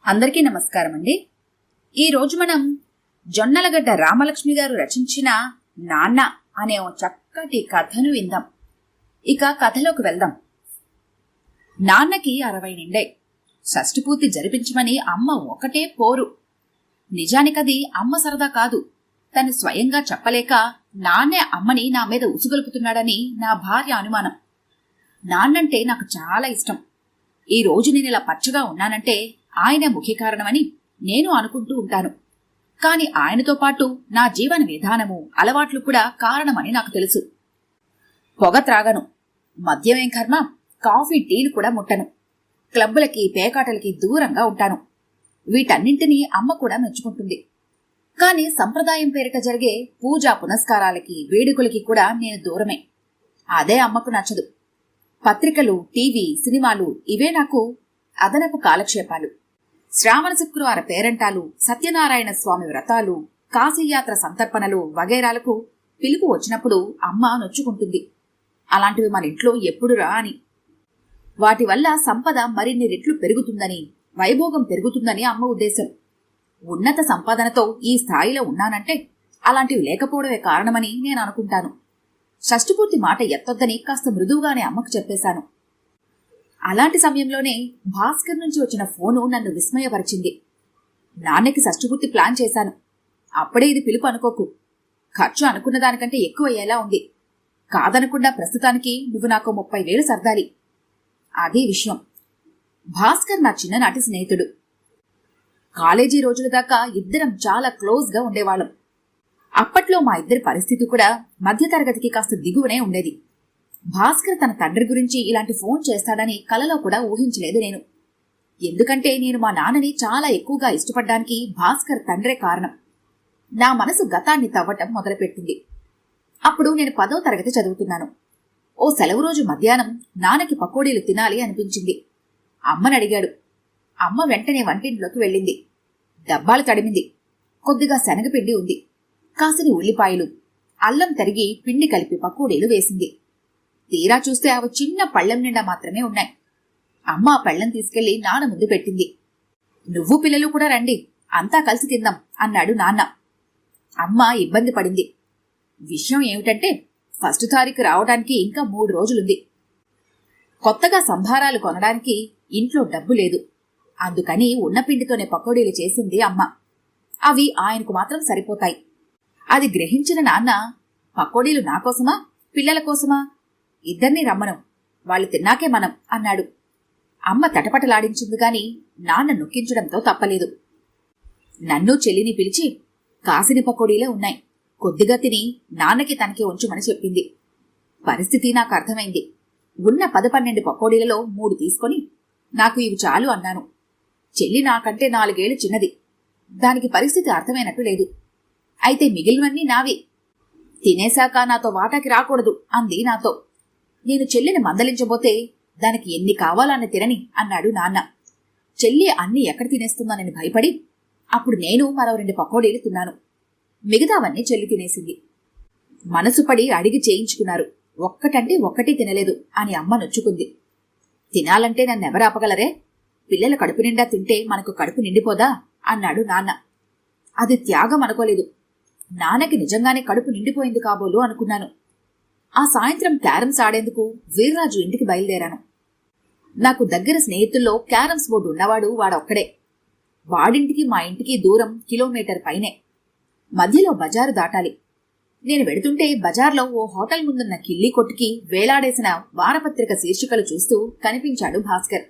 అందరికీ నమస్కారం అండి. ఈరోజు మనం జొన్నలగడ్డ రామలక్ష్మి గారు రచించిన నాన్న అనే ఓ చక్కటి కథను విందాం. ఇక కథలోకి వెళ్దాం. నాన్నకి 60 నిండాయి. షష్ఠి పూర్తి జరిపించమని అమ్మ ఒకటే పోరు. నిజానికది అమ్మ సరదా కాదు. తను స్వయంగా చెప్పలేక నాన్నే అమ్మని నా మీద ఉసుగొలుపుతున్నాడని నా భార్య అనుమానం. నాన్నంటే నాకు చాలా ఇష్టం. ఈ రోజు నేను ఇలా పచ్చగా ఉన్నానంటే ఆయన ముఖ్య కారణమని నేను అనుకుంటూ ఉంటాను. కాని ఆయనతో పాటు నా జీవన విధానము, అలవాట్లు కూడా కారణమని నాకు తెలుసు. పొగ త్రాగను, మద్యమేం కర్మ, కాఫీ టీలు కూడా ముట్టను, క్లబ్బులకి పేకాటలకి దూరంగా ఉంటాను. వీటన్నింటినీ అమ్మ కూడా మెచ్చుకుంటుంది. కాని సంప్రదాయం పేరిట జరిగే పూజా పునస్కారాలకి, వేడుకలకి కూడా నేను దూరమే. అదే అమ్మకు నచ్చదు. పత్రికలు, టీవీ, సినిమాలు ఇవే నాకు అదనపు కాలక్షేపాలు. శ్రావణ శుక్రవార పేరంటాలు, సత్యనారాయణ స్వామి వ్రతాలు, కాశీయాత్ర సంతర్పణలు వగైరాలకు పిలుపు వచ్చినప్పుడు అమ్మ నొచ్చుకుంటుంది. అలాంటివి మన ఇంట్లో ఎప్పుడు రా అని. వాటి వల్ల సంపద మరిన్ని రెట్లు పెరుగుతుందని, వైభోగం పెరుగుతుందని అమ్మ ఉద్దేశం. ఉన్నత సంపాదనతో ఈ స్థాయిలో ఉన్నానంటే అలాంటివి లేకపోవడమే కారణమని నేను అనుకుంటాను. షష్ఠిపూర్తి మాట ఎత్తొద్దని కాస్త మృదువుగానే అమ్మకు చెప్పేశాను. అలాంటి సమయంలోనే భాస్కర్ నుంచి వచ్చిన ఫోను నన్ను విస్మయపరిచింది. నాన్నకి షష్ఠిపూర్తి ప్లాన్ చేశాను. అప్పుడే ఇది పిలుపు అనుకోకు. ఖర్చు అనుకున్న దానికంటే ఎక్కువ అయ్యేలా ఉంది. కాదనకుండా ప్రస్తుతానికి నువ్వు నాకు 30,000 సర్దాలి. అదే విషయం. భాస్కర్ నా చిన్ననాటి స్నేహితుడు. కాలేజీ రోజుల దాకా ఇద్దరం చాలా క్లోజ్గా ఉండేవాళ్ళం. అప్పట్లో మా ఇద్దరి పరిస్థితి కూడా మధ్యతరగతికి కాస్త దిగువనే ఉండేది. భాస్కర్ తన తండ్రి గురించి ఇలాంటి ఫోన్ చేస్తాడని కలలో కూడా ఊహించలేదు నేను. ఎందుకంటే నేను మా నాన్నని చాలా ఎక్కువగా ఇష్టపడ్డానికి భాస్కర్ తండ్రే కారణం. నా మనసు గతాన్ని తవ్వటం మొదలుపెట్టింది. అప్పుడు నేను 10వ తరగతి చదువుతున్నాను. ఓ సెలవు రోజు మధ్యాహ్నం నాన్నకి పకోడీలు తినాలి అనిపించింది. అమ్మని అడిగాడు. అమ్మ వెంటనే వంటింట్లోకి వెళ్ళింది. డబ్బాలు తడిమింది. కొద్దిగా శనగపిండి ఉంది. కాసిని ఉల్లిపాయలు, అల్లం తరిగి పిండి కలిపి పకోడీలు వేసింది. తీరా చూస్తే అవి చిన్న పళ్ళెం నిండా మాత్రమే ఉన్నాయి. అమ్మ ఆ పళ్ళెం తీసుకెళ్లి నాన్న ముందు పెట్టింది. నువ్వు పిల్లలు కూడా రండి, అంతా కలిసి తిందాం అన్నాడు నాన్న. అమ్మ ఇబ్బంది పడింది. విషయం ఏమిటంటే ఫస్ట్ తారీఖు రావడానికి ఇంకా 3 రోజులుంది. కొత్తగా సంభారాలు కొనడానికి ఇంట్లో డబ్బు లేదు. అందుకని ఉన్న పిండితోనే పకోడీలు చేసింది అమ్మ. అవి ఆయనకు మాత్రం సరిపోతాయి. అది గ్రహించిన నాన్న, పకోడీలు నా కోసమా, పిల్లల కోసమా? ఇద్దరినీ రమ్మను, వాళ్ళు తిన్నాకే మనం అన్నాడు. అమ్మ తటపటలాడించింది గాని నాన్న నొక్కించడంతో తప్పలేదు. నన్ను చెల్లిని పిలిచి కాసిని పకోడీలే ఉన్నాయి, కొద్దిగా తిని నాన్నకి తనకి ఉంచుమని చెప్పింది. పరిస్థితి నాకు అర్థమైంది. ఉన్న 10-12 పకోడీలలో 3 తీసుకొని నాకు ఇవి చాలు అన్నాను. చెల్లి నాకంటే 4 ఏళ్లు చిన్నది. దానికి పరిస్థితి అర్థమైనట్టు లేదు. అయితే మిగిలినవన్నీ నావి. తినేశాక నాతో వాటాకి రాకూడదు అంది నాతో. నేను చెల్లిని మందలించబోతే దానికి ఎన్ని కావాలని తినని అన్నాడు నాన్న. చెల్లి అన్నీ ఎక్కడ తినేస్తుందనని భయపడి అప్పుడు నేను మరో 2 పకోడీలు తిన్నాను. మిగతావన్నీ చెల్లి తినేసింది. మనసు పడి అడిగి చేయించుకున్నారు. ఒక్కటంటే ఒక్కటి తినలేదు అని అమ్మ నొచ్చుకుంది. తినాలంటే నన్నెవరు ఆపగలరే? పిల్లల కడుపు నిండా తింటే మనకు కడుపు నిండిపోదా అన్నాడు నాన్న. అది త్యాగం అనుకోలేదు. నాన్నకి నిజంగానే కడుపు నిండిపోయింది కాబోలు అనుకున్నాను. ఆ సాయంత్రం క్యారమ్స్ ఆడేందుకు వీర్రాజు ఇంటికి బయలుదేరాను. నాకు దగ్గర స్నేహితుల్లో క్యారమ్స్ బోర్డు ఉన్నవాడు వాడొక్కడే. వాడింటికి మా ఇంటికి దూరం కిలోమీటర్ పైనే. మధ్యలో బజారు దాటాలి. నేను వెడుతుంటే బజార్లో ఓ హోటల్ ముందున్న కిల్లీ కొట్టుకి వేలాడేసిన వారపత్రిక శీర్షికలు చూస్తూ కనిపించాడు భాస్కర్.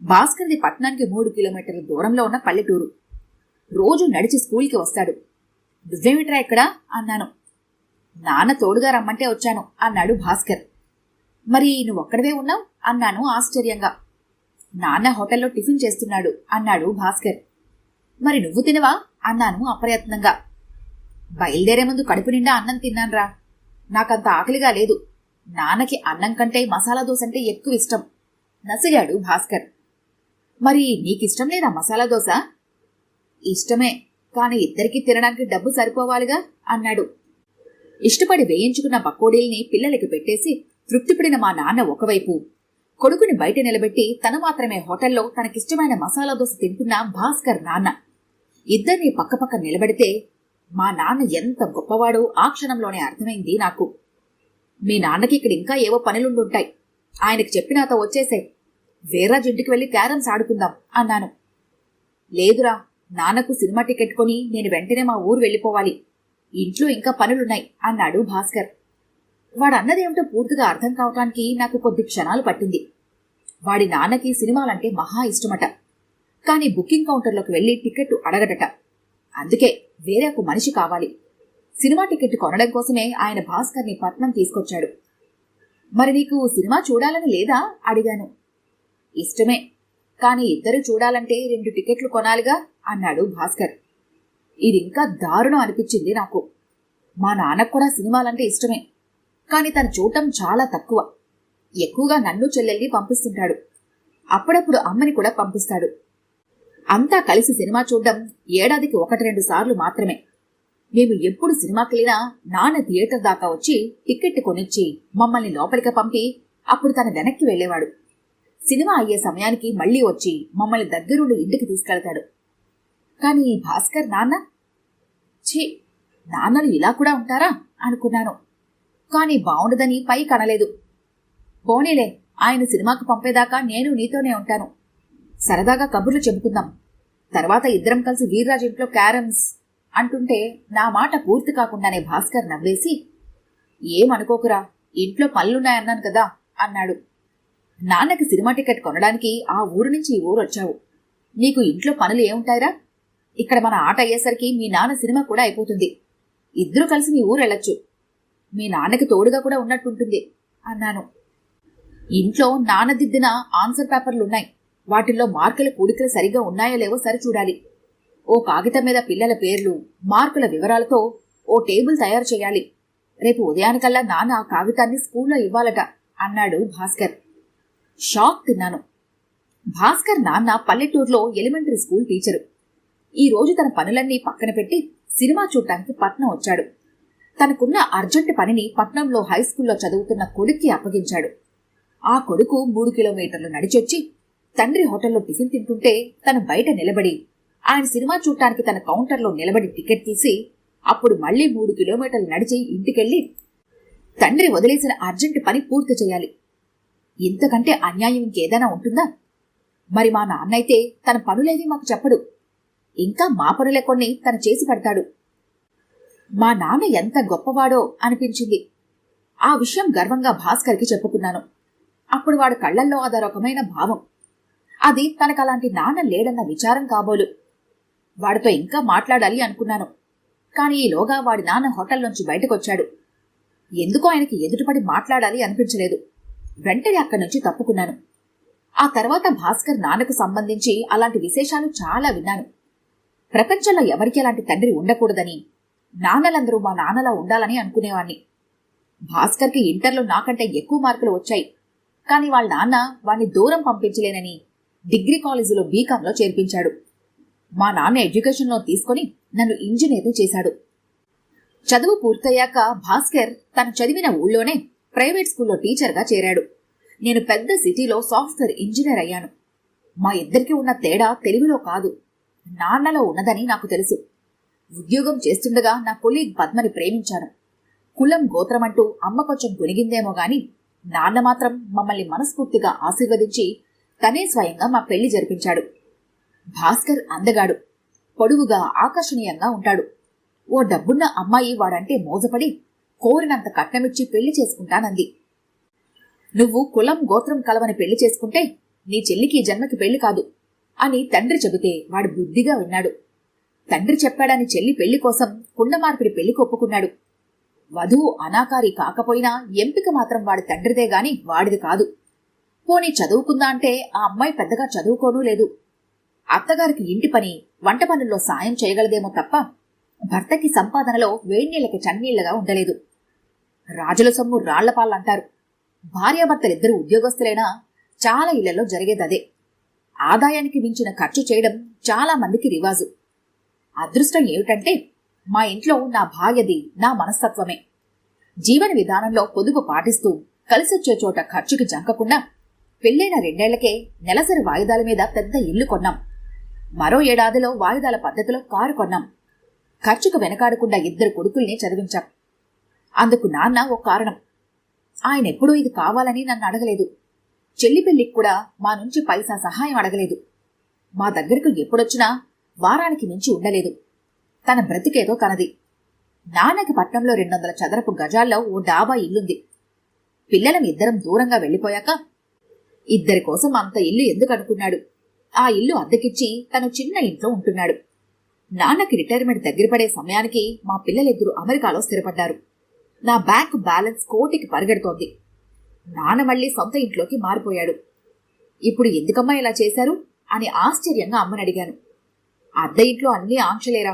భాస్కర్ది పట్టణానికి 3 కిలోమీటర్ల దూరంలో ఉన్న పల్లెటూరు. రోజు నడిచి స్కూల్కి వస్తాడు. నువ్వేమిట్రా ఇక్కడ అన్నాను. నాన్న తోడుగా రమ్మంటే వచ్చాను అన్నాడు భాస్కర్. మరి నువ్వొక్కడవే ఉన్నావు అన్నాను ఆశ్చర్యంగా. నాన్న హోటల్లో టిఫిన్ చేస్తున్నాడు అన్నాడు భాస్కర్. మరి నువ్వు తినవా అన్నాను అప్రయత్నంగా. బయలుదేరే ముందు కడుపు నిండా అన్నం తిన్నాన్రా. నాకంత ఆకలిగా లేదు. నాన్నకి అన్నం కంటే మసాలా దోశ అంటే ఎక్కువ ఇష్టం నసిగాడు భాస్కర్. మరి నీకిష్టం లేదా మసాలా దోశ? ఇష్టమే, కాని ఇద్దరికీ తినడానికి డబ్బు సరిపోవాలిగా అన్నాడు. ఇష్టపడి వేయించుకున్న పకోడీల్ని పిల్లలకి పెట్టేసి తృప్తిపడిన మా నాన్న ఒకవైపు, కొడుకుని బయట నిలబెట్టి తను మాత్రమే హోటల్లో తనకిష్టమైన మసాలా దోశ తింటున్న భాస్కర్ నాన్న. ఇద్దరిని పక్కపక్క నిలబెడితే మా నాన్న ఎంత గొప్పవాడో ఆ క్షణంలోనే అర్థమైంది నాకు. మీ నాన్నకి ఇక్కడ ఇంకా ఏవో పనులుండుంటాయి, ఆయనకి చెప్పినాతో వచ్చేసే, వేరాజ్ ఇంటికి వెళ్లి క్యారమ్స్ ఆడుకుందాం అన్నాను. లేదురా, నాన్నకు సినిమా టికెట్ కొని నేను వెంటనే మా ఊరు వెళ్ళిపోవాలి, ఇంట్లో ఇంకా పనులున్నాయి అన్నాడు భాస్కర్. వాడన్నదేమిటో పూర్తిగా అర్థం కావటానికి నాకు కొద్ది క్షణాలు పట్టింది. వాడి నాన్నకి సినిమాలంటే మహా ఇష్టమట, కాని బుకింగ్ కౌంటర్లోకి వెళ్లి టికెట్ అడగడట. అందుకే వేరే ఒక మనిషి కావాలి. సినిమా టికెట్ కొనడం కోసమే ఆయన భాస్కర్ని పట్నం తీసుకొచ్చాడు. మరి నీకు సినిమా చూడాలని లేదా అడిగాను. ఇష్టమే, కాని ఇద్దరు చూడాలంటే 2 టికెట్లు కొనాలిగా అన్నాడు భాస్కర్. ఇదింకా దారుణం అనిపించింది నాకు. మా నాన్నకు కూడా సినిమాలంటే ఇష్టమే, కాని తను చూడటం చాలా తక్కువ. ఎక్కువగా నన్ను చెల్లెల్ని పంపిస్తుంటాడు, అప్పుడప్పుడు అమ్మని కూడా పంపిస్తాడు. అంతా కలిసి సినిమా చూడడం ఏడాదికి 1-2 సార్లు మాత్రమే. మేము ఎప్పుడు సినిమాకెళ్ళినా నాన్న థియేటర్ దాకా వచ్చి టికెట్ కొనిచ్చి మమ్మల్ని లోపలికి పంపి అప్పుడు తన వెనక్కి వెళ్లేవాడు. సినిమా అయ్యే సమయానికి మళ్లీ వచ్చి మమ్మల్ని దగ్గరుండి ఇంటికి తీసుకెళ్తాడు. కాని భాస్కర్ నాన్న, ఛీ, నాన్నలు ఇలా కూడా ఉంటారా అనుకున్నాను. కాని బావుండదని పై కనలేదు. పోనీలే, ఆయన సినిమాకు పంపేదాకా నేను నీతోనే ఉంటాను. సరదాగా కబుర్లు చెబుకుందాం, తర్వాత ఇద్దరం కలిసి వీర్రాజ్ ఇంట్లో క్యారమ్స్ అంటుంటే నా మాట పూర్తి కాకుండానే భాస్కర్ నవ్వేసి, ఏమనుకోకురా, ఇంట్లో పనులున్నాయన్నాను కదా అన్నాడు. నాన్నకి సినిమా టికెట్ కొనడానికి ఆ ఊరు నుంచి ఈ ఊరు వచ్చావు, నీకు ఇంట్లో పనులు ఏముంటాయిరా? ఇక్కడ మన ఆట అయ్యేసరికి మీ నాన్న సినిమా కూడా అయిపోతుంది, ఇద్దరు కలిసి మీ ఊరు వెళ్ళొచ్చు, మీ నాన్నకి తోడుగా కూడా ఉన్నట్టుంటుంది అన్నాను. ఇంట్లో నాన్న దిద్దిన ఆన్సర్ పేపర్లున్నాయి, వాటిల్లో మార్కుల కూడికలు సరిగ్గా ఉన్నాయో లేవో సరిచూడాలి. ఓ కాగితం మీద పిల్లల పేర్లు, మార్కుల వివరాలతో ఓ టేబుల్ తయారు చేయాలి. రేపు ఉదయానికల్లా నాన్న ఆ కాగితాన్ని స్కూల్లో ఇవ్వాలట అన్నాడు భాస్కర్. షాక్ తిన్నాను. భాస్కర్ నాన్న పల్లెటూరులో ఎలిమెంటరీ స్కూల్ టీచరు. ఈ రోజు తన పనులన్నీ పక్కన పెట్టి సినిమా చూడటానికి పట్నం వచ్చాడు. తనకున్న అర్జెంటు పనిని పట్నంలో హైస్కూల్లో చదువుతున్న కొడుక్కి అప్పగించాడు. ఆ కొడుకు 3 కిలోమీటర్లు నడిచొచ్చి తండ్రి హోటల్లో టిఫిన్ తింటుంటే తను బయట నిలబడి ఆయన సినిమా చూడటానికి తన కౌంటర్లో నిలబడి టికెట్ తీసి అప్పుడు మళ్లీ 3 కిలోమీటర్లు నడిచి ఇంటికెళ్లి తండ్రి వదిలేసిన అర్జెంటు పని పూర్తి చేయాలి. ఇంతకంటే అన్యాయం ఇంకేదైనా ఉంటుందా? మరి మా నాన్నైతే తన పనులేవి మాకు చెప్పడు, ఇంకా మా పనులే కొన్ని తను చేసి పెడతాడు. మా నాన్న ఎంత గొప్పవాడో అనిపించింది. ఆ విషయం గర్వంగా భాస్కర్కి చెప్పుకున్నాను. అప్పుడు వాడు కళ్లల్లో అదొరకమైన భావం. అది తనకలాంటి నాన్న లేడన్న విచారం కాబోలు. వాడితో ఇంకా మాట్లాడాలి అనుకున్నాను. కాని ఈలోగా వాడి నాన్న హోటల్లోంచి బయటకొచ్చాడు. ఎందుకో ఆయనకి ఎదుటిపడి మాట్లాడాలి అనిపించలేదు. వెంటనే అక్కడి నుంచి తప్పుకున్నాను. ఆ తర్వాత భాస్కర్ నాన్నకు సంబంధించి అలాంటి విశేషాలు చాలా విన్నాను. ప్రపంచంలో ఎవరికి అలాంటి తండ్రి ఉండకూడదని, నాన్నలందరూ మా నాన్నలా ఉండాలని అనుకునేవాణ్ణి. భాస్కర్కి ఇంటర్లో నాకంటే ఎక్కువ మార్కులు వచ్చాయి. కాని వాళ్ళ నాన్న వాణ్ణి దూరం పంపించలేనని డిగ్రీ కాలేజీలో బీకాంలో చేర్పించాడు. మా నాన్న ఎడ్యుకేషన్లో తీసుకుని నన్ను ఇంజనీర్ని చేశాడు. చదువు పూర్తయ్యాక భాస్కర్ తను చదివిన ఊళ్ళోనే ప్రైవేట్ స్కూల్లో టీచర్గా చేరాడు. నేను పెద్ద సిటీలో సాఫ్ట్వేర్ ఇంజనీర్ అయ్యాను. మా ఇద్దరికి ఉన్న తేడా తెలివిలో కాదు, నాన్నలో ఉన్నదని నాకు తెలుసు. ఉద్యోగం చేస్తుండగా నా కొలీగ్ పద్మని ప్రేమించాను. కులం గోత్రమంటూ అమ్మ కొంచెం గొనిగిందేమో గాని నాన్న మాత్రం మమ్మల్ని మనస్ఫూర్తిగా ఆశీర్వదించి తనే స్వయంగా మా పెళ్లి జరిపించాడు. భాస్కర్ అందగాడు, పొడువుగా ఆకర్షణీయంగా ఉంటాడు. ఓ డబ్బున్న అమ్మాయి వాడంటే మోజపడి కోరినంత కట్నమిచ్చి పెళ్లి చేసుకుంటానంది. నువ్వు కులం గోత్రం కలవని పెళ్లి చేసుకుంటే నీ చెల్లికి జన్మకి పెళ్లి కాదు అని తండ్రి చెబితే వాడు బుద్ధిగా విన్నాడు. తండ్రి చెప్పాడని చెల్లి పెళ్లి కోసం కుండమార్పిడి పెళ్లికి ఒప్పుకున్నాడు. వధువు అనాకారి కాకపోయినా ఎంపిక మాత్రం వాడి తండ్రిదే గాని వాడిది కాదు. పోనీ చదువుకుందా అంటే ఆ అమ్మాయి పెద్దగా చదువుకోనూ లేదు. అత్తగారికి ఇంటి పని, వంట పనుల్లో సాయం చేయగలదేమో తప్ప భర్తకి సంపాదనలో వేణీళ్లకి చన్నీళ్లగా ఉండలేదు. రాజుల సొమ్ము రాళ్లపాళ్ళంటారు. భార్యాభర్తలిద్దరూ ఉద్యోగస్తులైనా చాలా ఇళ్లలో జరిగేదదే. ఆదాయానికి మించిన ఖర్చు చేయడం చాలా మందికి రివాజు. అదృష్టం ఏమిటంటే మా ఇంట్లో నా భార్యది నా మనస్తత్వమే. జీవన విధానంలో పొదుపు పాటిస్తూ కలిసొచ్చే చోట ఖర్చుకి జంకకుండా పెళ్ళైన 2 ఏళ్లకే నెలసరి వాయిదాల మీద పెద్ద ఇల్లు కొన్నాం. మరో ఏడాదిలో వాయిదాల పద్ధతిలో కారు కొన్నాం. ఖర్చుకు వెనకాడకుండా 2 కొడుకుల్ని చదివించాం. అందుకు నాన్న ఓ కారణం. ఆయనెప్పుడూ ఇది కావాలని నన్ను అడగలేదు. చెల్లి పెళ్లికి కూడా మా నుంచి పైసా సహాయం అడగలేదు. మా దగ్గరకు ఎప్పుడొచ్చినా వారానికి మించి ఉండలేదు. తన బ్రతికేదో తనది. నాన్నకి పట్నంలో 200 చదరపు గజాల్లో ఓ డాబా ఇల్లుంది. పిల్లలం 2 దూరంగా వెళ్లిపోయాక 2 కోసం అంత ఇల్లు ఎందుకు అనుకున్నాడు. ఆ ఇల్లు అద్దెకిచ్చి తను చిన్న ఇంట్లో ఉంటున్నాడు. నాన్నకి రిటైర్మెంట్ దగ్గర పడే సమయానికి మా పిల్లలిద్దరూ అమెరికాలో స్థిరపడ్డారు. నా బ్యాంకు బ్యాలెన్స్ కోటికి పరిగెడుతోంది. నాన్న మళ్లీ సొంత ఇంట్లోకి మారిపోయాడు. ఇప్పుడు ఎందుకమ్మా ఇలా చేశారు అని ఆశ్చర్యంగా అమ్మని అడిగాను. అద్దె ఇంట్లో అన్నీ ఆంక్షలేరా.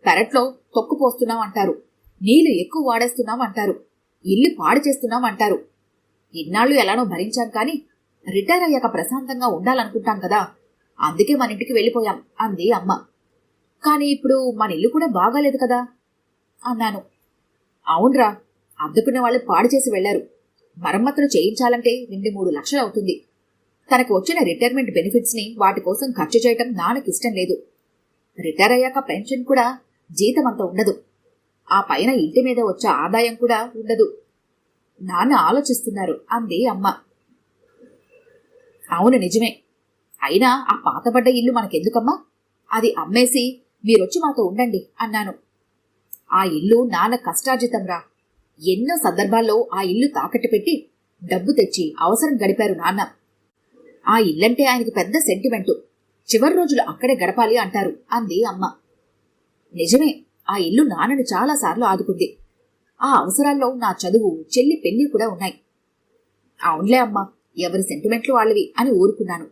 పెరట్లో తొక్కు పోస్తున్నాం అంటారు, నీళ్లు ఎక్కువ వాడేస్తున్నాం అంటారు, ఇల్లు పాడు చేస్తున్నాం అంటారు. ఇన్నాళ్లు ఎలానో భరించాం కానీ రిటైర్ అయ్యాక ప్రశాంతంగా ఉండాలనుకుంటాం కదా, అందుకే మన ఇంటికి వెళ్ళిపోయాం అంది అమ్మ. కానీ ఇప్పుడు మన ఇల్లు కూడా బాగాలేదు కదా అన్నాను. అవునరా, అద్దుకునే వాళ్ళు పాడు చేసి వెళ్లారు. మరమ్మతులు చేయించాలంటే 2-3 లక్షలు అవుతుంది. తనకు వచ్చిన రిటైర్మెంట్ బెనిఫిట్స్ ని వాటి కోసం ఖర్చు చేయటం నాన్నకిష్టం లేదు. రిటైర్ అయ్యాక పెన్షన్ కూడా జీతమంత ఉండదు. ఆ పైన ఇంటి మీద వచ్చే ఆదాయం కూడా ఉండదు. నాన్న ఆలోచిస్తున్నారు అంది అమ్మ. అవును, నిజమే. అయినా ఆ పాతబడ్డ ఇల్లు మనకెందుకమ్మా, అది అమ్మేసి మీరొచ్చి మాతో ఉండండి అన్నాను. ఆ ఇల్లు నాన్న కష్టార్జితంరా. ఎన్నో సందర్భాల్లో ఆ ఇల్లు తాకట్టు పెట్టి డబ్బు తెచ్చి అవసరం గడిపారు నాన్న. ఆ ఇల్లంటే ఆయనకి పెద్ద సెంటిమెంటు. చివరి రోజులు అక్కడే గడపాలి అంటారు అంది అమ్మ. నిజమే, ఆ ఇల్లు నాన్నని చాలాసార్లు ఆదుకుంది. ఆ అవసరాల్లో నా చదువు, చెల్లి పెళ్లి కూడా ఉన్నాయి. అవునులే అమ్మా, ఎవరి సెంటిమెంట్లు వాళ్ళవి అని ఊరుకున్నాను.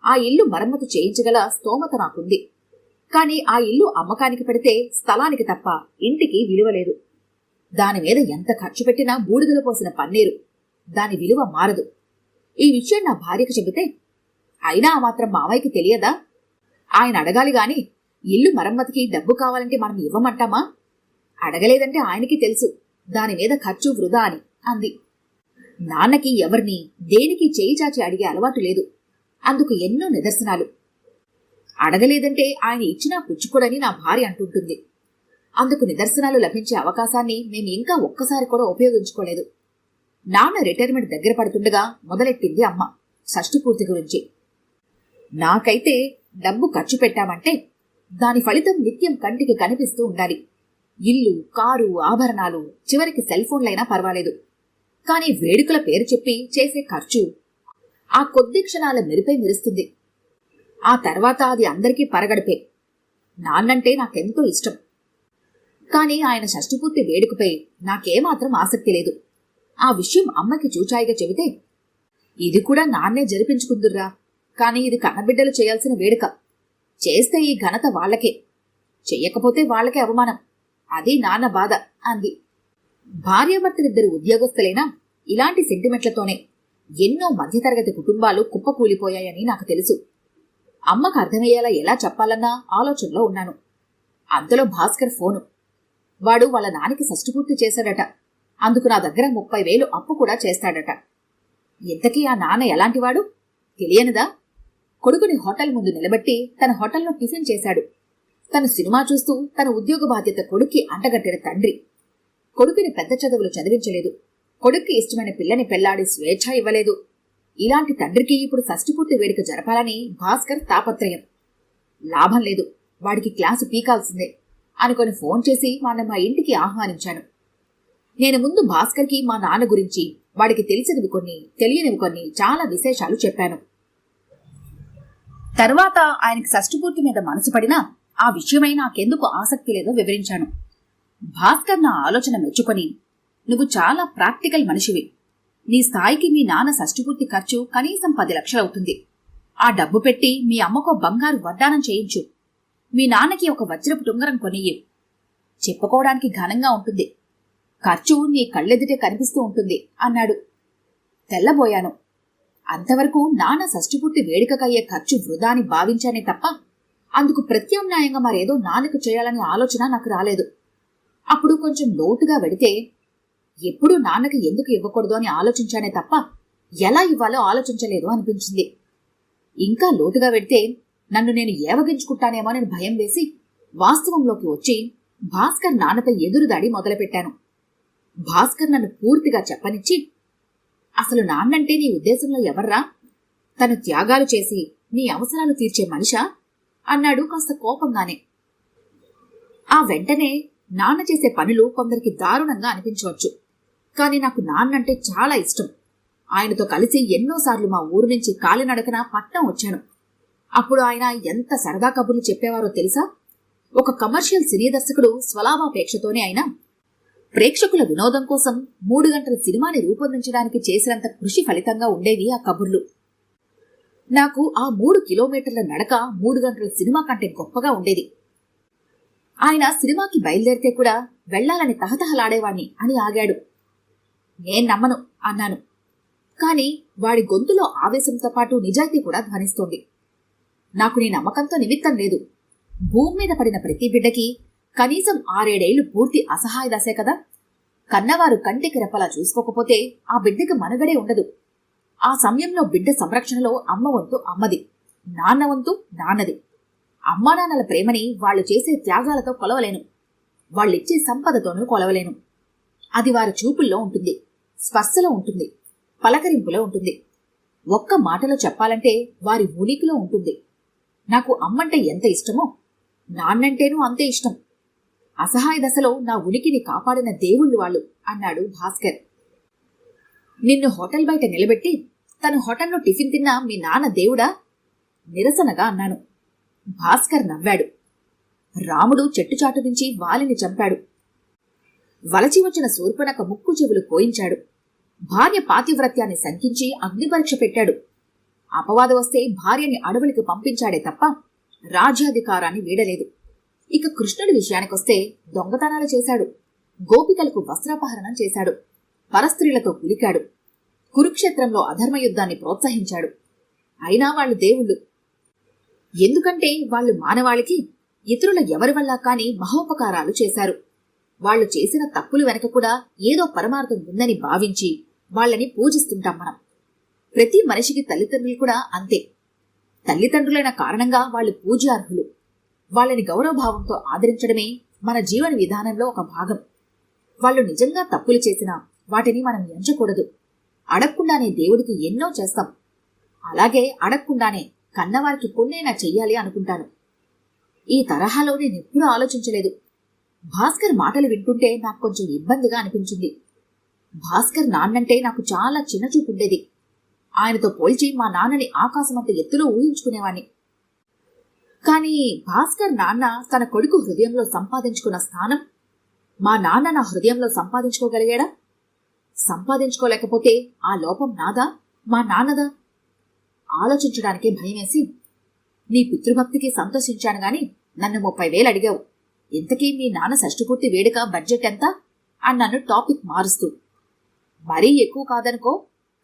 ఆ ఇల్లు మరమ్మతు చేయించగల స్తోమత నాకుంది. కాని ఆ ఇల్లు అమ్మకానికి పెడితే స్థలానికి తప్ప ఇంటికి విలువ లేదు. దానిమీద ఎంత ఖర్చు పెట్టినా బూడిదలో పోసిన పన్నీరు. దాని విలువ మారదు. ఈ విషయం నా భార్యకు చెబితే, అయినా ఆ మాత్రం మావయ్యకి తెలియదా? ఆయన అడగాలి గాని ఇల్లు మరమ్మతికి డబ్బు కావాలంటే మనం ఇవ్వమంటామా? అడగలేదంటే ఆయనకి తెలుసు దానిమీద ఖర్చు వృధా అని అంది. నాన్నకి ఎవరిని దేనికి చేయి చాచి అడిగే అలవాటు లేదు. అందుకు ఎన్నో నిదర్శనాలు. అడగలేదంటే ఆయన ఇచ్చినా పుచ్చుకోడని నా భార్య అంటుంటుంది. అందుకు నిదర్శనాలు లభించే అవకాశాన్ని మేము ఇంకా ఒక్కసారి కూడా ఉపయోగించుకోలేదు. నాన్న రిటైర్మెంట్ దగ్గర పడుతుండగా మొదలెట్టింది అమ్మ షష్ఠపూర్తి గురించి. నాకైతే డబ్బు ఖర్చు పెట్టామంటే దాని ఫలితం నిత్యం కంటికి కనిపిస్తూ ఉండాలి. ఇల్లు, కారు, ఆభరణాలు, చివరికి సెల్ ఫోన్లైనా పర్వాలేదు. కానీ వేడుకల పేరు చెప్పి చేసే ఖర్చు ఆ కొద్ది క్షణాల మెరుపై మెరుస్తుంది. ఆ తర్వాత అది అందరికీ పరగడిపే. నాన్నంటే నాకెంతో ఇష్టం. కాని ఆయన షష్ఠపూర్తి వేడుకపై నాకేమాత్రం ఆసక్తి లేదు. ఆ విషయం అమ్మకి చూచాయిగా చెబితే, ఇది కూడా నాన్నే జరిపించుకుందుర్రా, కాని ఇది కన్నబిడ్డలు చేయాల్సిన వేడుక. చేస్తే ఈ ఘనత వాళ్లకే, చెయ్యకపోతే వాళ్లకే అవమానం. అది నాన్న బాధ అంది. భార్యాభర్తలిద్దరు ఉద్యోగస్తులైనా ఇలాంటి సెంటిమెంట్లతోనే ఎన్నో మధ్యతరగతి కుటుంబాలు కుప్పకూలిపోయాయని నాకు తెలుసు. అమ్మకు అర్థమయ్యేలా ఎలా చెప్పాలన్నా ఆలోచనలో ఉన్నాను. అంతలో భాస్కర్ ఫోను. వాడు వాళ్ళ నాన్నకి షష్ఠపూర్తి చేశాడట. అందుకు నా దగ్గర 30,000 అప్పు కూడా చేస్తాడట. ఇంతకీ ఆ నాన్న ఎలాంటివాడు తెలియనిదా? కొడుకుని హోటల్ ముందు నిలబెట్టి తన హోటల్లో టిఫిన్ చేశాడు. తను సినిమా చూస్తూ తన ఉద్యోగ బాధ్యత కొడుక్కి అంటగట్టిన తండ్రి. కొడుకుని పెద్ద చదువులు చదివించలేదు. కొడుక్కి ఇష్టమైన పిల్లని పెళ్లాడి స్వేచ్ఛ ఇవ్వలేదు. ఇలాంటి తండ్రికి ఇప్పుడు షష్ఠపూర్తి వేడుక జరపాలని భాస్కర్ తాపత్రయం. లాభం లేదు, వాడికి క్లాసు పీకాల్సిందే అనుకొని ఫోన్ చేసి వాడిని మా ఇంటికి ఆహ్వానించాను. నేను ముందు భాస్కర్కి మా నాన్న గురించి, వాడికి తెలిసినవి కొన్ని, తెలియనివి కొన్ని చాలా విశేషాలు చెప్పాను. తర్వాత ఆయనకి షష్ఠపూర్తి మీద మనసు పడినా ఆ విషయమై నాకెందుకు ఆసక్తి లేదో వివరించాను. భాస్కర్ నా ఆలోచన మెచ్చుకొని, నువ్వు చాలా ప్రాక్టికల్ మనిషివి. నీ స్థాయికి మీ నాన్న షష్ఠపూర్తి ఖర్చు కనీసం 10 లక్షలవుతుంది. ఆ డబ్బు పెట్టి మీ అమ్మకో బంగారు వడ్డానం చేయించు. మీ నాన్నకి ఒక వజ్రపు టుంగరం కొనియ్యి. చెప్పుకోవడానికి ఘనంగా ఉంటుంది. ఖర్చు నీ కళ్ళెదుటే కనిపిస్తూ ఉంటుంది అన్నాడు. తెల్లబోయాను. అంతవరకు నాన్న షష్ఠపూర్తి వేడుకకయ్యే ఖర్చు వృధాని భావించానే తప్ప అందుకు ప్రత్యామ్నాయంగా మరేదో నాన్నకు చేయాలనే ఆలోచన నాకు రాలేదు. అప్పుడు కొంచెం లోతుగా వెడితే, ఎప్పుడూ నాన్నకి ఎందుకు ఇవ్వకూడదు అని ఆలోచించానే తప్ప ఎలా ఇవ్వాలో ఆలోచించలేదు అనిపించింది. ఇంకా లోతుగా వెడితే నన్ను నేను ఏవగించుకుంటానేమోనని భయం వేసి వాస్తవంలోకి వచ్చి భాస్కర్ నాన్నపై ఎదురుదాడి మొదలుపెట్టాను. భాస్కర్ నన్ను పూర్తిగా చెప్పనిచ్చి, అసలు నాన్నంటే నీ ఉద్దేశంలో ఎవర్రా? తను త్యాగాలు చేసి నీ అవసరాలు తీర్చే మనిషా అన్నాడు కాస్త కోపంగానే. ఆ వెంటనే నాన్న చేసే పనులు కొందరికి దారుణంగా అనిపించవచ్చు, కాని నాకు నాన్నంటే చాలా ఇష్టం. ఆయనతో కలిసి ఎన్నోసార్లు మా ఊరు నుంచి కాలినడకన పట్నం వచ్చాను. అప్పుడు ఆయన ఎంత సరదా కబుర్లు చెప్పేవారో తెలుసా? ఒక కమర్షియల్ సినీ దర్శకుడు స్వలాభాపేక్షతోనే అయినా ప్రేక్షకుల వినోదం కోసం 3 గంటల సినిమాని రూపొందించడానికి చేసినంత కృషి ఫలితంగా ఉండేవి ఆ కబుర్లు. నాకు ఆ 3 కిలోమీటర్ల నడక 3 గంటల సినిమా కంటే గొప్పగా ఉండేది. ఆయన సినిమాకి బయలుదేరితే కూడా వెళ్లాలని తహతహలాడేవాణ్ణి అని ఆగాడు. నేను నమ్మను అన్నాను. కాని వాడి గొంతులో ఆవేశంతో పాటు నిజాయితీ కూడా ధ్వనిస్తోంది. నాకు నీ నమ్మకంతో నిమిత్తం లేదు. భూమి మీద పడిన ప్రతి బిడ్డకి కనీసం 6-7 ఏళ్లు పూర్తి అసహాయ దశే కదా. కన్నవారు కంటికి రెప్పలా చూసుకోకపోతే ఆ బిడ్డకి మనుగడే ఉండదు. ఆ సమయంలో బిడ్డ సంరక్షణలో అమ్మ వంతు అమ్మది, నాన్న వంతు నాన్నది. అమ్మానాన్నల ప్రేమని వాళ్లు చేసే త్యాగాలతో కొలవలేను, వాళ్ళిచ్చే సంపదతోనూ కొలవలేను. అది వారి చూపుల్లో ఉంటుంది, స్పర్శలో ఉంటుంది, పలకరింపులో ఉంటుంది. ఒక్క మాటలో చెప్పాలంటే వారి ఉనికిలో ఉంటుంది. నాకు అమ్మంటే ఎంత ఇష్టమో నాన్నంటేనూ అంతే ఇష్టం. అసహాయ దశలో నా ఉనికిని కాపాడిన దేవుళ్ళు వాళ్ళు అన్నాడు భాస్కర్. నిన్ను హోటల్ బయట నిలబెట్టి తను హోటల్లో టిఫిన్ తిన్నా మీ నాన్న దేవుడా? నిరసనగా అన్నాను. భాస్కర్ నవ్వాడు. రాముడు చెట్టుచాటు నుంచి వాలిని చంపాడు. వలచి వచ్చిన శూర్పణఖ ముక్కు చెవులు కోయించాడు. భార్య పాతివ్రత్యాన్ని శంకించి అగ్నిపరీక్ష పెట్టాడు. అపవాదం వస్తే భార్యని అడవులకు పంపించాడే తప్ప రాజ్యాధికారాన్ని వీడలేదు. ఇక కృష్ణుడి విషయానికొస్తే దొంగతనాలు చేశాడు, గోపికలకు వస్త్రాపహరణం చేశాడు, పరస్త్రీలతో కులికాడు, కురుక్షేత్రంలో అధర్మయుద్ధాన్ని ప్రోత్సహించాడు. అయినా వాళ్ళు దేవుళ్ళు. ఎందుకంటే వాళ్ళు మానవాళికి ఇతరుల ఎవరి వల్ల కాని మహోపకారాలు చేశారు. వాళ్లు చేసిన తప్పులు వెనక కూడా ఏదో పరమార్థం ఉందని భావించి వాళ్ళని పూజిస్తుంటాం మనం. ప్రతి మనిషికి తల్లిదండ్రులు కూడా అంతే. తల్లిదండ్రులైన కారణంగా వాళ్ళు పూజ్యార్హులు. వాళ్ళని గౌరవభావంతో ఆదరించడమే మన జీవన విధానంలో ఒక భాగం. వాళ్ళు నిజంగా తప్పులు చేసినా వాటిని మనం ఎంచకూడదు. అడగకుండానే దేవుడికి ఎన్నో చేస్తాం. అలాగే అడగకుండానే కన్నవారికి కొన్నైనా చెయ్యాలి అనుకుంటాను. ఈ తరహాలో నేనెప్పుడూ ఆలోచించలేదు. భాస్కర్ మాటలు వింటుంటే నాకు కొంచెం ఇబ్బందిగా అనిపించింది. భాస్కర్ నాన్నంటే నాకు చాలా చిన్నచూపుండేది. ఆయనతో పోల్చి మా నాన్నని ఆకాశమంత ఎత్తులో ఊహించుకునేవాణ్ణి. కాని భాస్కర్ నాన్న తన కొడుకు హృదయంలో సంపాదించుకున్న స్థానం మా నాన్న నా హృదయంలో సంపాదించుకోగలిగాడా? సంపాదించుకోలేకపోతే ఆ లోపం నాదా, మా నాన్నదా? ఆలోచించడానికే భయమేసి, నీ పితృభక్తికి సంతోషించాను గాని నన్ను 30,000 అడిగావు. ఇంతకీ మీ నాన్న షష్ఠపూర్తి వేడుక బడ్జెట్ ఎంత అన్నాను టాపిక్ మారుస్తూ. మరీ ఎక్కువ కాదనుకో,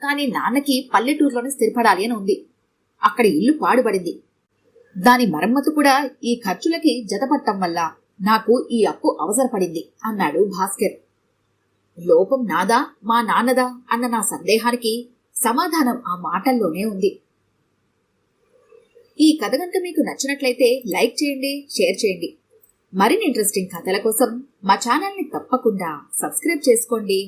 కాని నాన్నకి పల్లెటూరులోనే స్థిరపడాలి అని ఉంది. అక్కడ ఇల్లు పాడుబడింది. దాని మరమ్మతు కూడా ఈ ఖర్చులకి జతపట్టం వల్ల నాకు ఈ అప్పు అవసరపడింది అన్నాడు భాస్కర్. లోపం నాదా, మా నాన్నదా అన్న నా సందేహానికి సమాధానం ఆ మాటల్లోనే ఉంది. ఈ కథ గనుక మీకు నచ్చినట్లయితే లైక్ చేయండి, షేర్ చేయండి. మరిన్ని ఇంట్రెస్టింగ్ కథల కోసం మా ఛానల్ని తప్పకుండా సబ్స్క్రైబ్ చేసుకోండి.